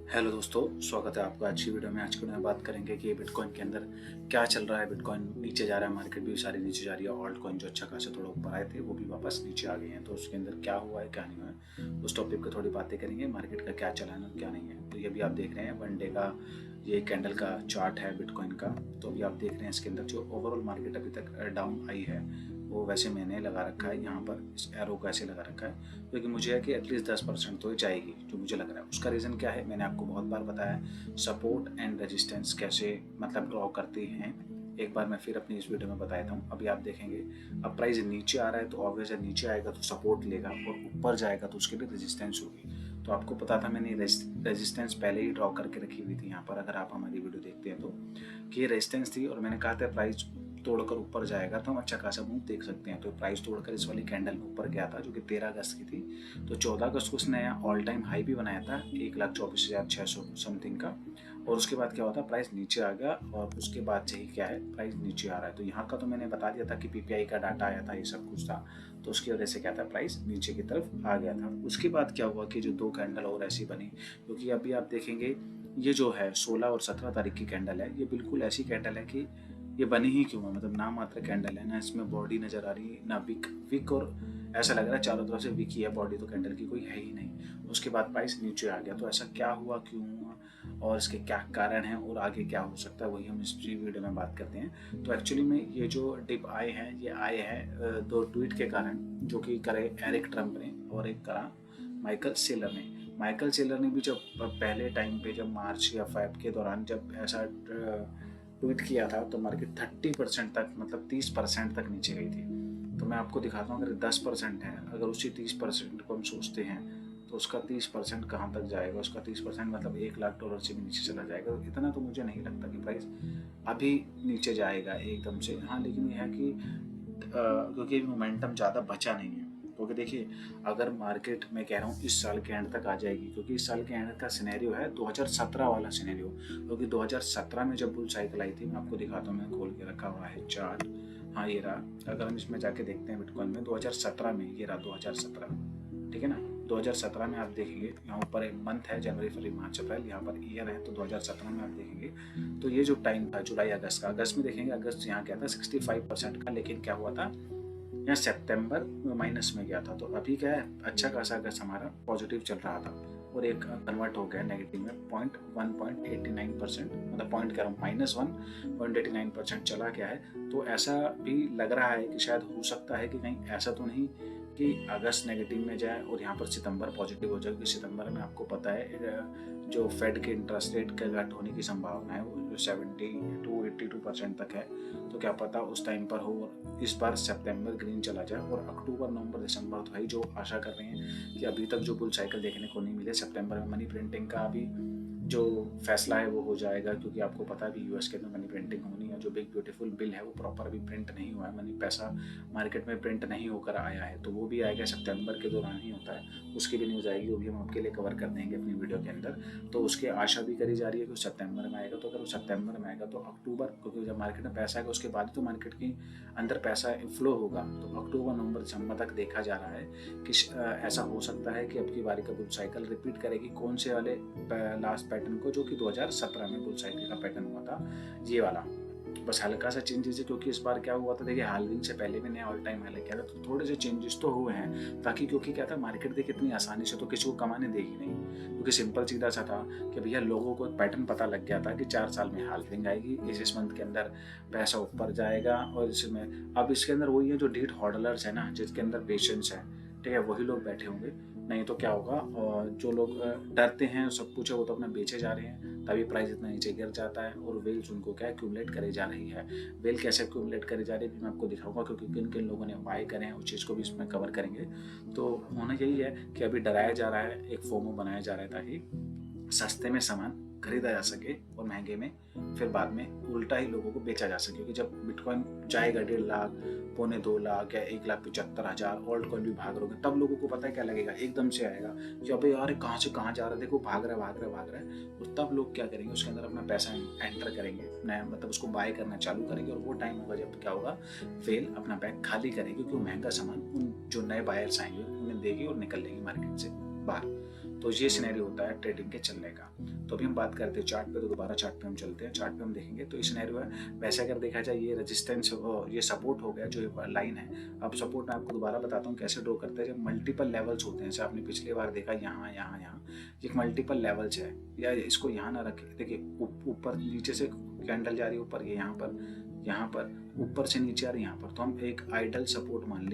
Hello दोस्तों, स्वागत है आपका आज की वीडियो में। आज की वीडियो में बात करेंगे कि बिटकॉइन के अंदर क्या चल रहा है। बिटकॉइन नीचे जा रहा है, मार्केट भी सारी नीचे जा रही है। ऑल्ट कॉइन जो अच्छा खासा थोड़ा ऊपर आए थे वो भी वापस नीचे आ गए हैं। तो उसके अंदर क्या हुआ है क्या नहीं हुआ है उस टॉपिक पर थोड़ी बातें करेंगे। मार्केट का क्या चला है और क्या नहीं है। तो ये भी आप देख रहे हैं वन डे का ये कैंडल का चार्ट है बिटकॉइन का। तो अभी आप देख रहे हैं इसके अंदर जो ओवरऑल मार्केट अभी तक डाउन आई है वो वैसे मैंने लगा रखा है यहाँ पर, इस एरो को ऐसे लगा रखा है क्योंकि मुझे है कि एटलीस्ट 10% तो जाएगी, जो मुझे लग रहा है। उसका रीज़न क्या है मैंने आपको बहुत बार बताया, सपोर्ट एंड रेजिस्टेंस कैसे मतलब ड्रॉ करते हैं। एक बार मैं फिर अपनी इस वीडियो में बता देता हूँ। अभी आप देखेंगे अब प्राइस नीचे आ रहा है तो ऑब्वियस है नीचे आएगा तो सपोर्ट लेगा और ऊपर जाएगा तो उसके लिए रेजिस्टेंस होगी। तो आपको पता था मैंने रेजिस्टेंस पहले ही ड्रॉ करके रखी हुई थी यहाँ पर, अगर आप हमारी वीडियो देखते हैं तो, कि ये रेजिस्टेंस थी और मैंने कहा था प्राइस तोड़कर ऊपर जाएगा तो हम अच्छा खासा मूव देख सकते हैं। तो प्राइस तोड़कर इस वाली कैंडल में ऊपर गया था जो कि 13 अगस्त की थी। तो 14 अगस्त को उसने नया ऑल टाइम हाई भी बनाया था 1,24,600 समथिंग का। और उसके बाद क्या हुआ था, प्राइस नीचे आ गया और उसके बाद से ही क्या है प्राइस नीचे आ रहा है। तो यहाँ का तो मैंने बता दिया था कि पीपीआई का डाटा आया था, ये सब कुछ था, तो उसकी वजह से क्या था प्राइस नीचे की तरफ आ गया था। उसके बाद क्या हुआ कि जो दो कैंडल और ऐसी बनी, क्योंकि अभी आप देखेंगे ये जो है 16 और 17 तारीख की कैंडल है, ये बिल्कुल ऐसी कैंडल है कि ये बनी ही क्यों है, मतलब नाम मात्र कैंडल है ना, इसमें बॉडी नजर आ रही है ना, विक विक, और ऐसा लग रहा है चारों तरफ से विक ही है, बॉडी तो कैंडल की कोई है ही नहीं। उसके बाद प्राइस नीचे आ गया। तो ऐसा क्या हुआ, क्यों हुआ और इसके क्या कारण हैं और आगे क्या हो सकता है, वही हम इस वीडियो में बात करते हैं। तो एक्चुअली में ये जो डिप आए हैं ये आए हैं दो ट्वीट के कारण, जो कि करे एरिक ट्रम्प ने और एक करा माइकल सेलर ने। माइकल सेलर ने भी जब पहले टाइम पे जब मार्च या फेब के दौरान जब ऐसा ट्वीट किया था तो मार्केट 30% तक, मतलब 30% तक नीचे गई थी। तो मैं आपको दिखाता हूँ, अगर 10% है, अगर उसी 30% को हम सोचते हैं तो उसका 30% कहाँ तक जाएगा, उसका 30% मतलब $1,00,000 से भी नीचे चला जाएगा। तो इतना तो मुझे नहीं लगता कि प्राइस अभी नीचे जाएगा एकदम से। हाँ, लेकिन यह है कि क्योंकि मोमेंटम ज़्यादा बचा नहीं है। क्योंकि देखिए अगर मार्केट मैं कह रहा हूँ इस साल के एंड तक आ जाएगी, क्योंकि इस साल के एंड का सिनेरियो है 2017 वाला सिनेरियो। क्योंकि 2017 में जब बुल साइकिल आई थी, मैं आपको दिखाता हूँ, मैं खोल के रखा हुआ है चार्ट। हाँ ये रहा, अगर हम इसमें जाके देखते हैं बिटकॉइन में 2017 में, ये रहा 2017, ठीक है ना। 2017 में आप देखेंगे यहाँ ऊपर एक मंथ है, जनवरी फरवरी मार्च अप्रैल, यहाँ पर ईयर है। तो 2017 में आप देखेंगे तो ये जो टाइम था जुलाई अगस्त का, अगस्त में देखेंगे, अगस्त यहाँ क्या था 65% का, लेकिन क्या हुआ था यहाँ सितंबर माइनस में गया था। तो अभी क्या है अच्छा खासा अगस्त हमारा पॉजिटिव चल रहा था और एक कन्वर्ट हो गया नेगेटिव में 1.89%, मतलब पॉइंट कह रहा हूँ -1.89% चला गया है। तो ऐसा भी लग रहा है कि शायद हो सकता है कि कहीं ऐसा तो नहीं कि अगस्त नेगेटिव में जाए और यहाँ पर सितंबर पॉजिटिव हो जाए, क्योंकि सितंबर में आपको पता है जो फेड के इंटरेस्ट रेट का घट होने की संभावना है वो 70 to 82% तक है। तो क्या पता उस टाइम पर हो और इस बार सितंबर ग्रीन चला जाए और अक्टूबर नवंबर दिसंबर, तो भाई जो आशा कर रहे हैं कि अभी तक जो बुल साइकिल देखने को नहीं मिले, सितंबर में मनी प्रिंटिंग का अभी जो फैसला है वो हो जाएगा। क्योंकि आपको पता है भी यूएस के अंदर मनी प्रिंटिंग होनी है, जो बिग ब्यूटीफुल बिल है वो प्रॉपर अभी प्रिंट नहीं हुआ है, मनी पैसा मार्केट में प्रिंट नहीं होकर आया है, तो वो भी आएगा सितंबर के दौरान ही होता है। उसकी भी न्यूज़ आएगी, वो भी हम आपके लिए कवर कर देंगे अपनी वीडियो के अंदर। तो उसकी आशा भी करी जा रही है कि सितंबर में आएगा। तो अगर वो सितंबर में आएगा तो अक्टूबर, क्योंकि जब मार्केट में पैसा आएगा उसके बाद तो मार्केट के अंदर पैसा फ्लो होगा, तो अक्टूबर नवंबर दिसंबर तक देखा जा रहा है कि ऐसा हो सकता है कि अब की बारी का बुल साइकिल रिपीट करेगी कौन से वाले लास्ट पैटर्न को, जो कि 2017 में बुल साइकिल का पैटर्न हुआ था, ये वाला। बस हल्का सा चेंजेस है, क्योंकि इस बार क्या हुआ था, देखिए हाल्विंग से पहले भी नया ऑल टाइम हाई किया था, तो थोड़े से चेंजेस तो हुए हैं ताकि, क्योंकि क्या था मार्केट देखिए इतनी आसानी से तो किसी को कमाने देगी नहीं, क्योंकि सिंपल सीधा सा था कि भैया लोगों को पैटर्न पता लग गया था कि 4 साल में हाल्विंग आएगी, इस मंथ के अंदर पैसा ऊपर जाएगा। और इसमें अब इसके अंदर वही है जो डीट हॉडलर्स है ना, जिसके अंदर पेशेंस है, ठीक है, वही लोग बैठे होंगे। नहीं तो क्या होगा, और जो लोग डरते हैं सब कुछ है वो तो अपना बेचे जा रहे हैं, तभी प्राइस इतना नीचे गिर जाता है और वेल्स उनको क्या एक्यूमुलेट करे जा रही है। वेल कैसे एक्यूमुलेट करे जा रही है मैं आपको दिखाऊंगा, क्योंकि किन किन लोगों ने बाय करे हैं उस चीज़ को भी इसमें कवर करेंगे। तो होना यही है कि अभी डराया जा रहा है, एक फोमो बनाया जा रहा है ताकि सस्ते में सामान खरीदा जा सके और महंगे में फिर बाद में उल्टा ही लोगों को बेचा जा सके। क्योंकि जब बिटकॉइन जाएगा 1.5 लाख, 1.25 लाख या 1,75,000, ऑल्ट कॉइन भी भाग रहे तब लोगों को पता है क्या लगेगा, एकदम से आएगा कि अबे यार कहाँ से कहाँ जा रहा है, देखो भाग रहा है भाग रहा है भाग रहा है। और तब लोग क्या करेंगे, उसके अंदर अपना पैसा एंटर करेंगे, नया मतलब उसको बाय करना चालू करेंगे। और वो टाइम होगा जब क्या होगा, फेल अपना बैग खाली करेगी, क्योंकि वो महंगा सामान उन जो नए बायर्स आएंगे उन्हें देगी और निकल लेंगे मार्केट से बाहर। तो ये सिनेरियो होता है ट्रेडिंग के चलने का। तो अभी हम बात करते हैं चार्ट पे, तो दोबारा चार्ट पे हम चलते हैं। चार्ट पे हम देखेंगे तो ये सिनेरियो है। वैसे अगर देखा जाए ये रेजिस्टेंस, ये सपोर्ट हो गया, जो ये लाइन है। अब सपोर्ट मैं आपको दोबारा बताता हूँ कैसे ड्रॉ करते हैं। जब मल्टीपल लेवल्स होते हैं, जैसे आपने पिछली बार देखा यहाँ यहाँ यहाँ, एक मल्टीपल लेवल्स है, या इसको यहाँ ना रखें। देखिए ऊपर नीचे से कैंडल जा रही है ऊपर, ये यहाँ पर ऊपर से नीचे आ रही है यहाँ पर, तो हम एक आइडल सपोर्ट मान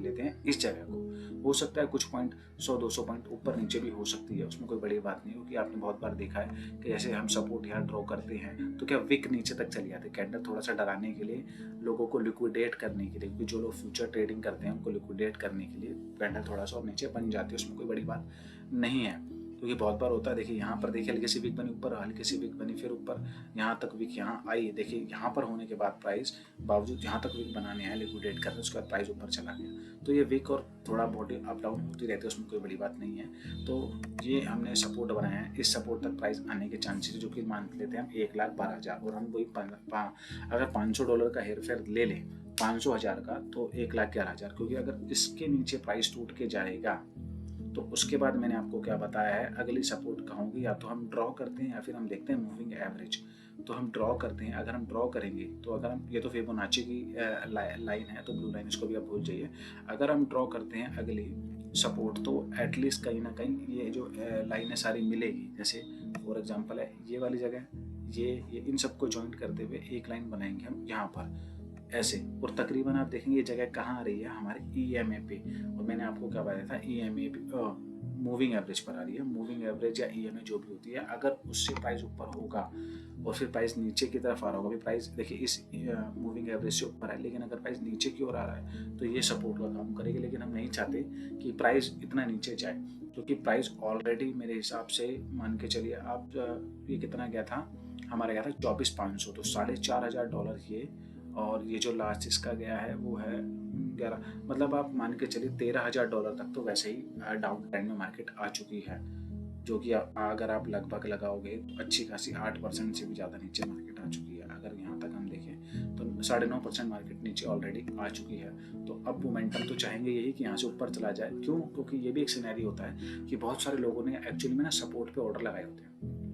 लेते हैं इस जगह को। हो सकता है कुछ पॉइंट 100-200 पॉइंट ऊपर नीचे भी हो सकती है, उसमें कोई बड़ी बात नहीं, क्योंकि आपने बहुत बार देखा है कि जैसे हम सपोर्ट यहाँ ड्रॉ करते हैं तो क्या विक नीचे तक चली जाती है। कैंडल थोड़ा सा डराने के लिए, लोगों को लिक्विडेट करने के लिए, क्योंकि जो लोग फ्यूचर ट्रेडिंग करते हैं उनको लिक्विडेट करने के लिए कैंडल थोड़ा सा और नीचे बन जाती है, उसमें कोई बड़ी बात नहीं है। क्योंकि बहुत बार होता है, देखिए यहाँ पर देखिए हल्की सी विक बनी ऊपर, हल्की सी विक बनी फिर ऊपर, यहाँ तक विक यहाँ आई, देखिए यहाँ पर होने के बाद प्राइस बावजूद यहाँ तक विक बनाने आया, लिक्विडेट करने, उसके बाद प्राइस ऊपर चला गया। तो ये विक और थोड़ा बॉडी अप डाउन होती रहती है, उसमें कोई बड़ी बात नहीं है। तो ये हमने सपोर्ट बनाया है, इस सपोर्ट तक प्राइस आने के चांसेस जो कि मान लेते हैं हम 1,12,000, और हम वही अगर $500 का हेर फेर ले लें 500,000 का, तो 1,11,000, क्योंकि अगर इसके नीचे प्राइस टूट के जाएगा तो उसके बाद मैंने आपको क्या बताया है, अगली सपोर्ट कहूँगी, या तो हम ड्रॉ करते हैं या फिर हम देखते हैं मूविंग एवरेज। तो हम ड्रॉ करते हैं, अगर हम ड्रॉ करेंगे तो अगर हम, ये तो फिबोनाची की लाइन है, तो ब्लू लाइन, इसको भी आप भूल जाइए। अगर हम ड्रॉ करते हैं अगली सपोर्ट, तो एटलीस्ट कहीं ना कहीं ये जो लाइनें सारी मिलेगी। जैसे फॉर एग्जांपल है ये वाली जगह, ये इन सबको ज्वाइन करते हुए एक लाइन बनाएंगे हम यहाँ पर ऐसे, और तकरीबन आप देखेंगे ये जगह कहाँ आ रही है, हमारे EMA पे। और मैंने आपको क्या बताया था, EMA पे मूविंग एवरेज पर आ रही है। मूविंग एवरेज या EMA जो भी होती है, अगर उससे प्राइस ऊपर होगा और फिर प्राइस नीचे की तरफ आ रहा होगा, अभी प्राइस देखिए इस मूविंग एवरेज से ऊपर है, लेकिन अगर प्राइस नीचे की ओर आ रहा है तो ये सपोर्ट का काम करेगी। लेकिन हम नहीं चाहते कि प्राइस इतना नीचे जाए, क्योंकि प्राइस ऑलरेडी मेरे हिसाब से मान के चलिए आप, ये कितना गया था, हमारा गया था 24,500, तो $4,500 ये, और ये जो लास्ट इसका गया है वो है 11, मतलब आप मान के चलिए $13,000 तक तो वैसे ही डाउन ट्रेंड में मार्केट आ चुकी है, जो कि अगर आप लगभग लगाओगे तो अच्छी खासी 8% से भी ज़्यादा नीचे मार्केट आ चुकी है। अगर यहाँ तक हम देखें तो 9.5% मार्केट नीचे ऑलरेडी आ चुकी है। तो अब मोमेंटम तो चाहेंगे यही कि यहाँ से ऊपर चला जाए। क्यों? क्योंकि ये भी एक सिनेरियो होता है कि बहुत सारे लोगों ने एक्चुअली में ना सपोर्ट पे ऑर्डर लगाए होते हैं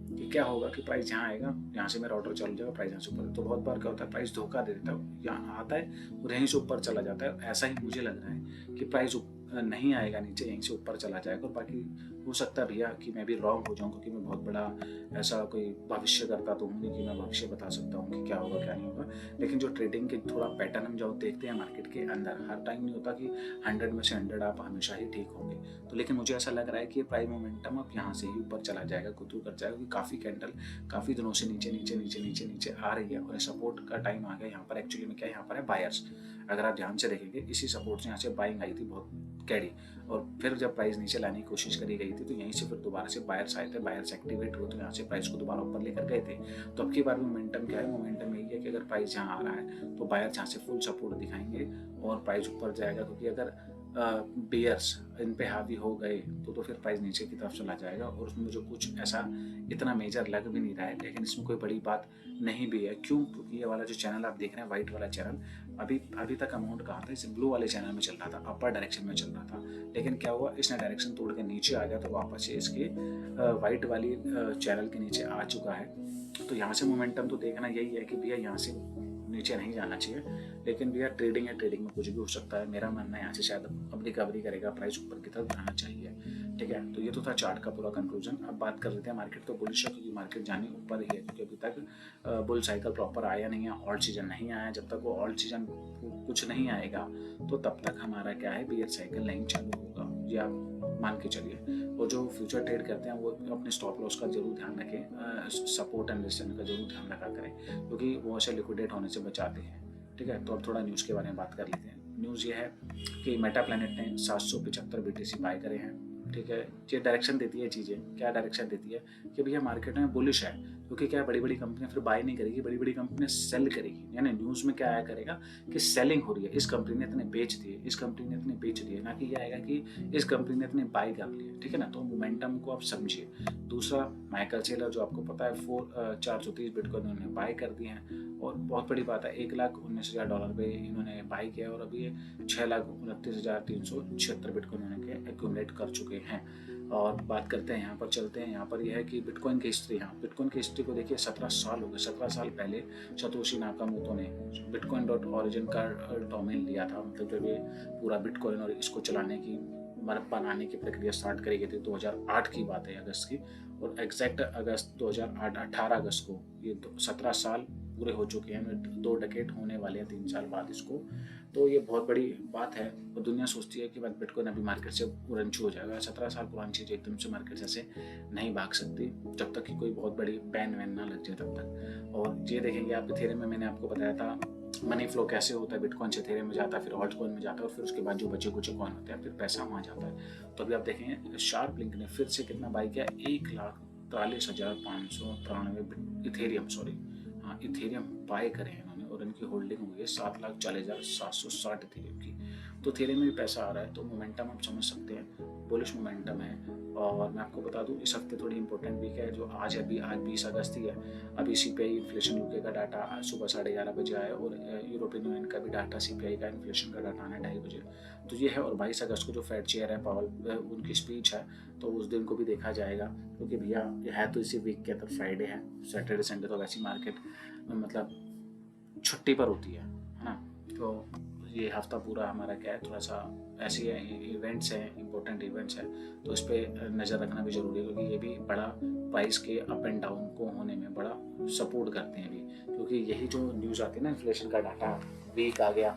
कि क्या होगा कि प्राइस यहाँ आएगा, यहाँ से मेरा ऑर्डर चल जाएगा, प्राइस यहाँ से ऊपर। तो बहुत बार क्या होता है, प्राइस धोखा दे देता है, यहाँ आता है और यहीं से ऊपर चला जाता है। ऐसा ही मुझे लग रहा है कि प्राइस नहीं आएगा नीचे, यहीं से ऊपर चला जाएगा। और बाकी हो सकता है भैया कि मैं भी रॉन्ग हो जाऊँ, क्योंकि मैं बहुत बड़ा ऐसा कोई भविष्य करता तो हूँ नहीं कि मैं भविष्य बता सकता हूँ कि क्या होगा क्या नहीं होगा। लेकिन जो ट्रेडिंग के थोड़ा पैटर्न हम जब देखते हैं मार्केट के अंदर, हर टाइम नहीं होता कि 100 में से 100 आप हमेशा ही ठीक होंगे। तो लेकिन मुझे ऐसा लग रहा है कि प्राइस मोमेंटम अब यहाँ से ही ऊपर चला जाएगा, कुतू कर जाएगा, क्योंकि काफ़ी कैंडल काफ़ी दिनों से नीचे नीचे नीचे नीचे नीचे आ रही है, और सपोर्ट का टाइम आ गया। यहाँ पर एक्चुअली में क्या है, यहाँ पर है बायर्स। अगर आप ध्यान से देखेंगे, इसी सपोर्ट से यहाँ से बाइंग आई थी बहुत कैडी, और फिर जब प्राइस नीचे लाने की कोशिश करी गई थी तो यहीं से फिर दोबारा से बायर्स आए थे, बायर्स एक्टिवेट हुए तो यहाँ से प्राइस को दोबारा ऊपर लेकर गए थे। तो अब की बार मोमेंटम क्या है, मोमेंटम यही है कि अगर प्राइस यहाँ आ रहा है तो बायर्स यहाँ से फुल सपोर्ट दिखाएंगे और प्राइस ऊपर जाएगा, क्योंकि अगर बेयर्स इन पे हावी हो गए तो फिर प्राइस नीचे की तरफ चला जाएगा। और उसमें मुझे कुछ ऐसा इतना मेजर लग भी नहीं रहा है, लेकिन इसमें कोई बड़ी बात नहीं भी है। क्यों? क्योंकि ये वाला जो चैनल आप देख रहे हैं, वाइट वाला चैनल, अभी तक अमाउंट कहाँ था, इस ब्लू वाले चैनल में चल रहा था, अपर डायरेक्शन में चल रहा था। लेकिन क्या हुआ, इसने डायरेक्शन तोड़ के नीचे आ गया, तो वापस से इसके वाइट वाली चैनल के नीचे आ चुका है। तो यहाँ से मोमेंटम तो देखना यही है कि भैया यहाँ से नीचे नहीं जाना चाहिए। लेकिन भैया ट्रेडिंग है, ट्रेडिंग में कुछ भी हो सकता है। मेरा मानना है यहाँ से शायद अब रिकवरी करेगा, प्राइस ऊपर की तरफ जाना चाहिए। ठीक है, तो ये तो था चार्ट का पूरा कंक्लूजन। अब बात कर लेते हैं मार्केट तो बुलिश है, क्योंकि मार्केट जाने ऊपर ही है, क्योंकि अभी तक बुल साइकिल प्रॉपर आया नहीं है, ऑल्ट सीजन नहीं आया। जब तक वो ऑल्ट सीजन कुछ नहीं आएगा तो तब तक हमारा क्या है, बियर साइकिल नहीं चालू होगा, ये आप मान के चलिए। और जो फ्यूचर ट्रेड करते हैं वो अपने स्टॉप लॉस का जरूर ध्यान रखें, सपोर्ट एंड रेजिस्टेंस का जरूर ध्यान रखा करें, क्योंकि वो ऐसे लिक्विडेट होने से बचाते हैं। ठीक है, तो अब थोड़ा न्यूज़ के बारे में बात कर लेते हैं। न्यूज़ ये है कि मेटा प्लैनेट ने 775 BTC बाय करे हैं। ठीक है, ये डायरेक्शन देती है चीज़ें, क्या डायरेक्शन देती है कि भैया मार्केट में बुलिश है, क्योंकि क्या है, बड़ी बड़ी कंपनियां फिर बाय नहीं करेगी, बड़ी बड़ी कंपनियां सेल करेगी। यानी न्यूज़ में क्या आया करेगा कि सेलिंग हो रही है, इस कंपनी ने इतने बेच दिए, इस कंपनी ने इतने बेच दिए, ना कि ये आएगा कि इस कंपनी ने इतने बाय कर लिए। ठीक है ना, तो मोमेंटम को आप समझिए। दूसरा, माइकल सेलर जो आपको पता है 430 बिटकॉइन उन्होंने बाय कर दिए हैं, और बहुत बड़ी बात है, $1,19,000 पे इन्होंने बाय किया, और अभी ये 6,29,376 बिटकॉइन उन्होंने एक्यूमुलेट कर चुके हैं। और बात करते हैं यहाँ पर, चलते हैं यहाँ पर, यह है कि बिटकॉइन की हिस्ट्री। हाँ, बिटकॉइन की हिस्ट्री को देखिए, 17 साल हो गए। 17 साल पहले सतोशी नाकामोटो ने bitcoin.origin का डोमेन लिया था। मतलब जब ये पूरा बिटकॉइन और इसको चलाने की, मतलब बनाने की प्रक्रिया स्टार्ट करी गई थी 2008 की बात है, अगस्त की, और एग्जैक्ट अगस्त 2008 18 अगस्त को, ये 17 साल पूरे हो चुके हैं, 2 डेकेड होने वाले हैं 3 साल बाद इसको। तो ये बहुत बड़ी बात है, और दुनिया सोचती है कि बिटकॉइन अभी मार्केट से उड़नछू हो जाएगा। 17 साल पुरानी चीज़ एकदम से मार्केट से नहीं भाग सकती, जब तक कि कोई बहुत बड़ी बैन वैन ना लग जाए तब तक। और ये देखेंगे आप, इथेरियम में मैंने आपको बताया था मनी फ्लो कैसे होता है, बिटकॉइन से इथेरियम में जाता है, फिर ऑल्ट कॉइन में जाता है, और फिर उसके बाद जो बचे कुछ कॉइन होते हैं, फिर पैसा वहाँ जाता है। तो अभी आप देखेंगे शार्प लिंक ने फिर से कितना बाई किया, 1,43,593 इथेरियम, सॉरी हाँ, इथेरियम बाय करे हैं इन्होंने, और इनकी होल्डिंग हुई है 7,40,760 इथेरियम की। तो इथेरियम में भी पैसा आ रहा है, तो मोमेंटम आप समझ सकते हैं, बुलिश मोमेंटम है। और मैं आपको बता दूं, इस हफ्ते थोड़ी इंपॉर्टेंट वीक है, जो आज 20 अगस्त ही है। अभी सीपीआई इन्फ्लेशन यूके का डाटा सुबह 11:30 बजे आया, और यूरोपियन यूनियन का भी डाटा, सीपीआई का इन्फ्लेशन का डाटा आना है 2:30 बजे। तो ये है, और 22 अगस्त को जो फेड चेयर है पावल, उनकी स्पीच है, तो उस दिन को भी देखा जाएगा। क्योंकि भैया ये है तो इसी वीक के अंदर, फ्राइडे है, सैटरडे संडे तो वैसी मार्केट मतलब छुट्टी पर होती है ना। तो ये हफ्ता पूरा हमारा क्या है, थोड़ा सा ऐसी है, इवेंट्स हैं, इंपॉर्टेंट इवेंट्स हैं, तो इस पर नज़र रखना भी ज़रूरी है, क्योंकि ये भी बड़ा प्राइस के अप एंड डाउन को होने में बड़ा सपोर्ट करते हैं अभी। क्योंकि यही जो न्यूज़ आती है ना, इन्फ्लेशन का डाटा वीक आ गया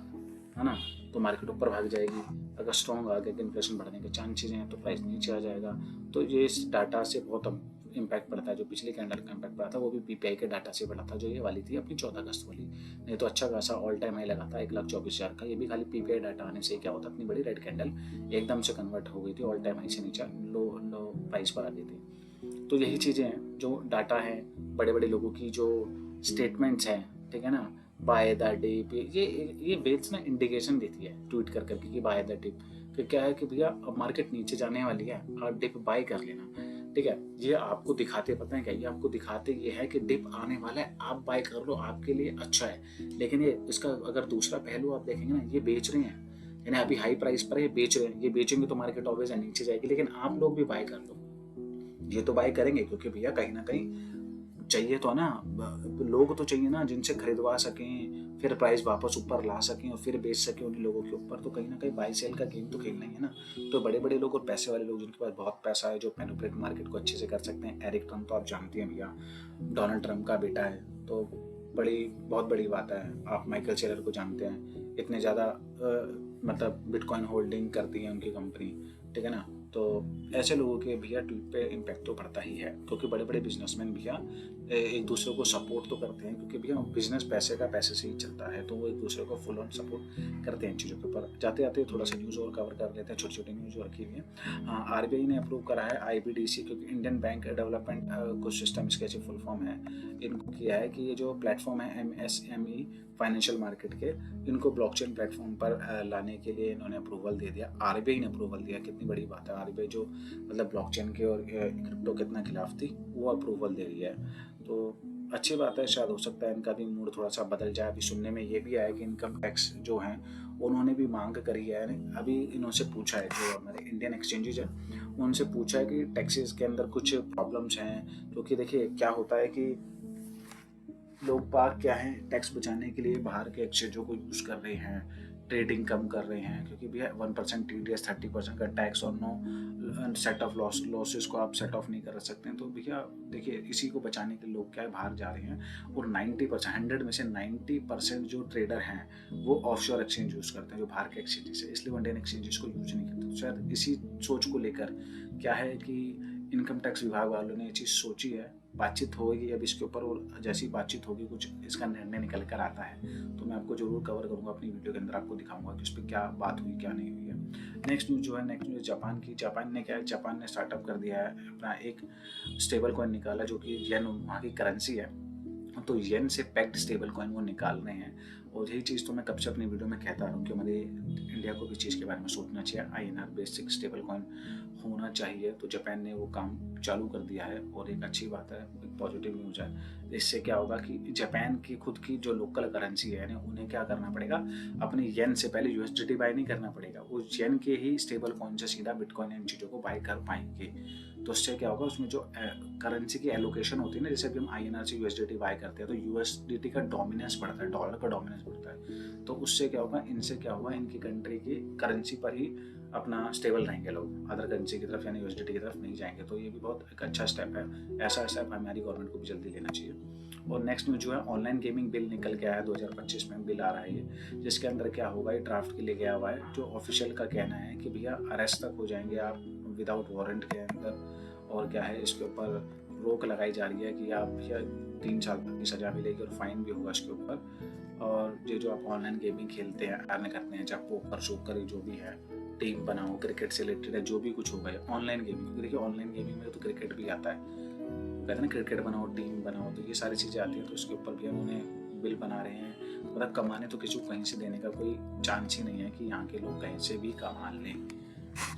है ना, तो मार्केट ऊपर भाग जाएगी। अगर स्ट्रॉन्ग आ गया कि इन्फ्लेशन बढ़ने के चांसेस हैं, तो प्राइस नीचे आ जाएगा। तो ये इस डाटा से बहुत इम्पैक्ट पड़ता है। जो पिछले कैंडल का इम्पैक्ट पड़ा था, वो भी पीपीआई के डाटा से पड़ा था, जो ये वाली थी अपनी 14 अगस्त वाली। नहीं तो अच्छा खासा ऑल टाइम हाई लगा था 1,24,000 का। ये भी खाली पीपीआई डाटा आने से क्या होता, इतनी बड़ी रेड कैंडल एकदम से कन्वर्ट हो गई थी, ऑल टाइम हाई से नीचे लो प्राइस पर आ गई थी। तो यही चीज़ें हैं, जो डाटा है, बड़े बड़े लोगों की जो स्टेटमेंट्स हैं, ठीक है ना, बाय द डिप, ये वेल्स ना इंडिकेशन देती है ट्वीट कर करके कि बाय द डिप। फिर क्या है कि भैया अब मार्केट नीचे जाने वाली है, आप डिप बाय कर लेना, ठीक है। ये आपको दिखाते, पता है क्या, ये आपको दिखाते ये है कि डिप आने वाला है, आप बाय कर लो, आपके लिए अच्छा है। लेकिन ये इसका अगर दूसरा पहलू आप देखेंगे ना, ये बेच रहे हैं, यानी अभी हाई प्राइस पर ये बेच रहे हैं, ये बेचेंगे तो मार्केट ऑब्वियस नीचे जाएगी, लेकिन आप लोग भी बाय कर लो। ये तो बाय करेंगे क्योंकि भैया कहीं ना कहीं चाहिए तो ना, लोग तो चाहिए ना जिनसे खरीदवा सकें, फिर प्राइस वापस ऊपर ला सकें और फिर बेच सकें उन्हीं लोगों के ऊपर। तो कहीं ना कहीं बाई सेल का गेम तो खेलना ही है ना। तो बड़े बड़े लोग और पैसे वाले लोग, जिनके पास बहुत पैसा है, जो मैनिपुलेट मार्केट को अच्छे से कर सकते हैं। एरिक ट्रम्प तो आप जानते हैं भैया, डोनाल्ड ट्रम्प का बेटा है, तो बहुत बड़ी बात है। आप माइकल सेलर को जानते हैं, इतने ज़्यादा मतलब बिटकॉइन होल्डिंग करती है उनकी कंपनी, ठीक है ना। तो ऐसे लोगों के भैया ट्वीट पे इम्पैक्ट तो पड़ता ही है, क्योंकि बड़े बड़े बिजनेसमैन भैया एक दूसरे को सपोर्ट तो करते हैं, क्योंकि भैया बिजनेस पैसे से ही चलता है, तो वो एक दूसरे को फुल ऑन सपोर्ट करते हैं चीज़ों के ऊपर। जाते जाते थोड़ा सा न्यूज़ और कवर कर लेते हैं, छोटी छोटी न्यूज़ जो रखी हुई है। आरबीआई ने अप्रूव करा है IBDC, क्योंकि इंडियन बैंक डेवलपमेंट कुछ सिस्टम, इसके ऐसे फुल फॉर्म है। इनको किया है कि ये जो प्लेटफॉर्म है MSME फाइनेंशियल मार्केट के, इनको ब्लॉकचेन प्लेटफॉर्म पर लाने के लिए इन्होंने अप्रूवल दे दिया। आरबीआई ने अप्रूवल दिया, कितनी बड़ी बात है। आरबीआई जो मतलब ब्लॉकचेन के और क्रिप्टो कितना खिलाफ थी, वो अप्रूवल दे रही है, तो अच्छी बात है। शायद हो सकता है इनका भी मूड थोड़ा सा बदल जाए। अभी सुनने में ये भी आया कि इनकम टैक्स जो हैं उन्होंने भी मांग करी है। अभी इन्होंने पूछा है, जो हमारे इंडियन एक्सचेंजेज है उनसे पूछा है कि टैक्सेस के अंदर कुछ प्रॉब्लम्स हैं, क्योंकि देखिए क्या होता है कि लोग बाग क्या है, टैक्स बचाने के लिए बाहर के एक्सचेंजों को यूज़ कर रहे हैं, ट्रेडिंग कम कर रहे हैं, क्योंकि भैया 1% TDS 30% का टैक्स और नो सेट ऑफ लॉसेस को आप सेट ऑफ नहीं कर सकते हैं। तो भैया देखिए, इसी को बचाने के लोग क्या है बाहर जा रहे हैं, और 90% 100 में से 90% जो ट्रेडर हैं वो ऑफशोर एक्सचेंज यूज़ करते हैं, जो बाहर के एक्सचेंजेस है, इसलिए इंडियन एक्सचेंजेस को यूज नहीं करते। तो शायद इसी सोच को लेकर क्या है कि इनकम टैक्स विभाग वालों ने ये चीज़ सोची है। बातचीत होगी अब इसके ऊपर, और जैसी बातचीत होगी कुछ इसका निर्णय निकल कर आता है तो मैं आपको जरूर कवर करूंगा अपनी वीडियो के अंदर, आपको दिखाऊंगा कि उस पर क्या बात हुई क्या नहीं हुई है। नेक्स्ट न्यूज़ जो है, नेक्स्ट न्यूज़ जापान की। जापान ने क्या है, जापान ने स्टार्टअप कर दिया है, अपना एक स्टेबल कॉइन निकाला जो कि येन वहाँ की करेंसी है। तो येन से पैक्ड स्टेबल कॉइन वो निकाल रहे हैं। और यही चीज़ तो मैं कब से अपनी वीडियो में कहता रहा हूँ कि हमारे इंडिया को भी चीज़ के बारे में सोचना चाहिए, INR बेसिक स्टेबल कॉइन होना चाहिए। तो जापान ने वो काम चालू कर दिया है और एक अच्छी बात है, एक पॉजिटिव न्यूज़ है। इससे क्या होगा कि जापान की खुद की जो लोकल करेंसी है ना, उन्हें क्या करना पड़ेगा, अपने येन से पहले USDT बाय नहीं करना पड़ेगा, वो येन के ही स्टेबल कॉइन से सीधा बिटकॉइन इन चीज़ों को बाय कर पाएंगे। तो उससे क्या होगा, उसमें जो करेंसी की एलोकेशन होती है ना, जैसे अभी हम INR से USDT बाय करते हैं तो USDT का डोमिनेंस बढ़ता है, डॉलर का डोमिनेंस बढ़ता है। तो उससे क्या होगा, इनसे क्या होगा, इनकी कंट्री की करेंसी पर ही अपना स्टेबल रहेंगे लोग, अदर करेंसी की तरफ यानी USDT की तरफ नहीं जाएंगे। तो ये भी बहुत एक अच्छा स्टेप है। ऐसा स्टेप हमारी गवर्नमेंट को भी जल्दी लेना चाहिए। और नेक्स्ट न्यूज़ जो है, ऑनलाइन गेमिंग बिल निकल के आया है, 2025 में बिल आ रहा है ये, जिसके अंदर क्या होगा, ये ड्राफ्ट के लिए गया हुआ है। जो ऑफिशियल का कहना है कि भैया अरेस्ट तक हो जाएंगे आप विदाउट वारंट के अंदर। और क्या है, इसके ऊपर रोक लगाई जा रही है कि आप भैया 3 साल तक की सज़ा मिलेगी और फाइन भी होगा इसके ऊपर। और ये जो आप ऑनलाइन गेमिंग खेलते हैं, अर्न करते हैं, चाहे पोकर शोकर जो भी है, टीम बनाओ, क्रिकेट से रिलेटेड है, जो भी कुछ होगा ऑनलाइन गेमिंग, क्योंकि देखिए ऑनलाइन गेमिंग में तो क्रिकेट भी आता है, कहते हैं ना क्रिकेट बनाओ, टीम बनाओ, तो ये सारी चीज़ें आती हैं। तो इसके ऊपर भी उन्होंने बिल बना रहे हैं। मतलब कमाने तो किसी को कहीं से देने का कोई चांस ही नहीं है कि यहाँ के लोग कहीं से भी कमा लें।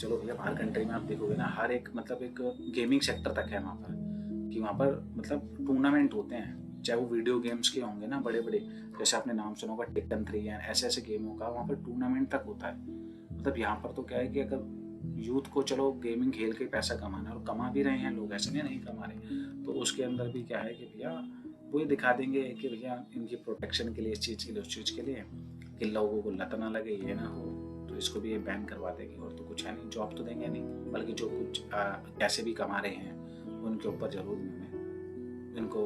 चलो भैया, बाहर कंट्री में आप देखोगे ना, हर एक मतलब एक गेमिंग सेक्टर तक है वहाँ पर, कि वहाँ पर मतलब टूर्नामेंट होते हैं, चाहे वो वीडियो गेम्स के होंगे ना बड़े बड़े, जैसे आपने नाम सुना होगा टेकन 3 या ऐसे ऐसे गेमों का, वहाँ पर टूर्नामेंट तक होता है। मतलब यहाँ पर तो क्या है कि अगर यूथ को चलो गेमिंग खेल के पैसा कमाना है, और कमा भी रहे हैं लोग, ऐसे नहीं कमा रहे, तो उसके अंदर भी क्या है कि भैया वो ये दिखा देंगे कि भैया इनकी प्रोटेक्शन के लिए, इस चीज़ के लिए, उस चीज़ के लिए, कि लोगों को लत ना लगे, ये ना हो, तो इसको भी ये बैन करवा देंगे। और तो कुछ है नहीं, जॉब तो देंगे नहीं, बल्कि जो कुछ पैसे भी कमा रहे हैं उनके ऊपर जरूर इनको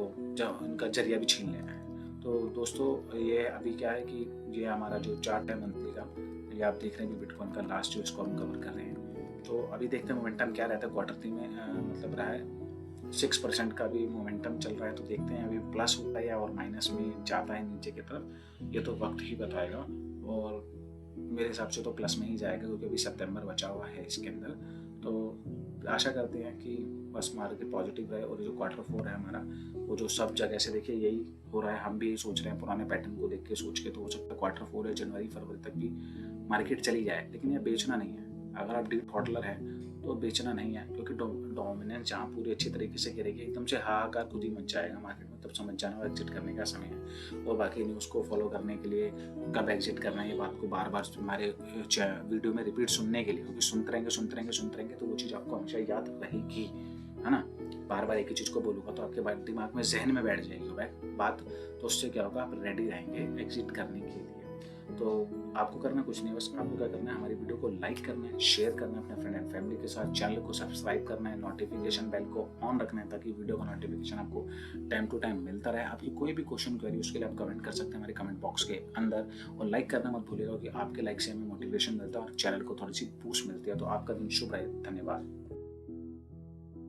उनका जरिया भी छीन लेना है। तो दोस्तों, ये अभी क्या है कि ये हमारा जो चार्ट है मंथली का, ये आप देख रहे हैं बिटकॉइन का लास्ट जो इसको हम कवर कर रहे हैं। तो अभी देखते हैं मोमेंटम क्या रहता है। Q3 में मतलब रहा है 6% का भी मोमेंटम चल रहा है। तो देखते हैं अभी प्लस होता है या और माइनस में जाता है नीचे की तरफ, ये तो वक्त ही बताएगा। और मेरे हिसाब से तो प्लस में ही जाएगा, क्योंकि अभी सितंबर बचा हुआ है इसके अंदर। तो आशा करते हैं कि बस मार्केट पॉजिटिव रहे। और जो Q4 है हमारा, वो जो सब जगह से देखिए यही हो रहा है, हम भी यही सोच रहे हैं पुराने पैटर्न को देख के सोच के। तो हो सकता है Q4 है, जनवरी फरवरी तक भी मार्केट चली जाए, लेकिन ये बेचना नहीं है। अगर आप डीप हॉडलर हैं तो बेचना नहीं है, क्योंकि डोमिनेंस जहाँ पूरी अच्छी तरीके से गिरेगी, एकदम से हाहाकार खुद ही मच जाएगा मार्केट में, तब समझ जाना और एग्जिट करने का समय है। और बाकी न्यूज़ को फॉलो करने के लिए कब एग्जिट करना है, ये बात को बार बार हमारे वीडियो में रिपीट सुनने के लिए, क्योंकि सुनते रहेंगे तो वो चीज़ आपको हमेशा याद रहेगी, है ना। बार बार एक ही चीज़ को बोलूँगा तो आपके दिमाग में, जहन में बैठ जाएगी बात। तो उससे क्या होगा, आप रेडी रहेंगे एग्जिट करने के लिए। तो आपको करना कुछ नहीं, बस आपको क्या करना है, हमारी वीडियो को लाइक करना है, शेयर करना है अपने फ्रेंड एंड फैमिली के साथ, चैनल को सब्सक्राइब करना है, नोटिफिकेशन बेल को ऑन रखना है, ताकि वीडियो का नोटिफिकेशन आपको टाइम टू टाइम मिलता रहे। आपकी कोई भी क्वेश्चन क्वेरी, उसके लिए आप कमेंट कर सकते हैं हमारे कमेंट बॉक्स के अंदर। और लाइक करना मत भूलिएगा, कि आपके लाइक से हमें मोटिवेशन मिलता है और चैनल को थोड़ी सी बूस्ट मिलती है। तो आपका दिन शुभ रहे। धन्यवाद।